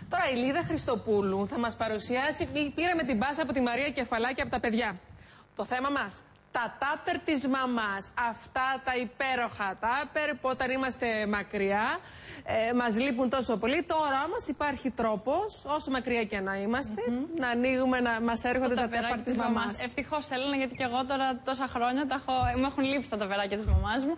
Τώρα η Λίδα Χριστοπούλου θα μας παρουσιάσει, πήραμε την πάσα από τη Μαρία Κεφαλάκη από τα παιδιά. Το θέμα μας, τα τάπερ της μαμάς, αυτά τα υπέροχα τάπερ που όταν είμαστε μακριά μας λείπουν τόσο πολύ. Τώρα όμως υπάρχει τρόπος, όσο μακριά και να είμαστε, να ανοίγουμε, να μας έρχονται τα τάπερ της μαμάς. Ευτυχώς, Έλληνα, γιατί και εγώ τώρα τόσα χρόνια μου έχουν λείψει τα ταπεράκια της μαμάς μου.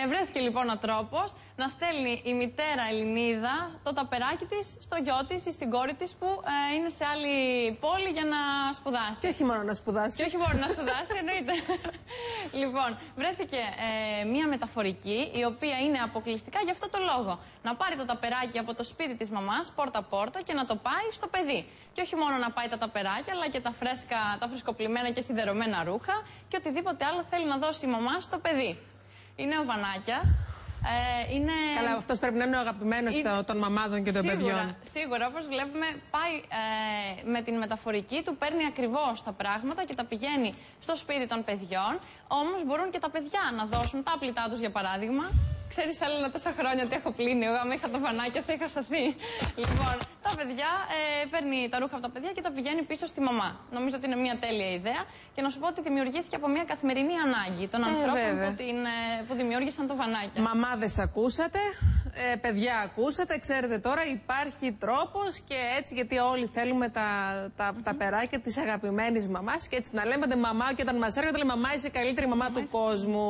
Βρέθηκε λοιπόν ο τρόπος να στέλνει η μητέρα Ελληνίδα το ταπεράκι της στο γιο της ή στην κόρη της που είναι σε άλλη πόλη για να σπουδάσει. Και όχι μόνο να σπουδάσει. Και όχι μόνο να σπουδάσει, εννοείται. Λοιπόν, βρέθηκε μία μεταφορική η οποία είναι αποκλειστικά για αυτό το λόγο. Να πάρει το ταπεράκι από το σπίτι της μαμάς, πόρτα-πόρτα, και να το πάει στο παιδί. Και όχι μόνο να πάει τα ταπεράκια, αλλά και τα φρεσκοπλημμένα και σιδερωμένα ρούχα και οτιδήποτε άλλο θέλει να δώσει η μαμά στο παιδί. Είναι ο Βανάκιας. Καλά, αυτός πρέπει να είναι ο αγαπημένος των μαμάδων και των παιδιών. Σίγουρα, όπως βλέπουμε, πάει με την μεταφορική του, παίρνει ακριβώς τα πράγματα και τα πηγαίνει στο σπίτι των παιδιών. Όμως μπορούν και τα παιδιά να δώσουν τα απλητά τους, για παράδειγμα. Ξέρεις, Έλληνα, τόσα χρόνια ότι έχω πλύνει. Εγώ, άμα είχα το Βανάκια, θα είχα σωθεί. Λοιπόν, τα παιδιά, παίρνει τα ρούχα από τα παιδιά και τα πηγαίνει πίσω στη μαμά. Νομίζω ότι είναι μια τέλεια ιδέα. Και να σου πω ότι δημιουργήθηκε από μια καθημερινή ανάγκη των ανθρώπων που δημιούργησαν το Βανάκια. Μαμάδες ακούσατε, παιδιά ακούσατε, ξέρετε τώρα υπάρχει τρόπος και έτσι, γιατί όλοι θέλουμε τα περάκια της αγαπημένης μαμάς και έτσι να λέμε μαμά, και όταν μας έρχεται λέμε μαμά είσαι η καλύτερη μαμά του κόσμου.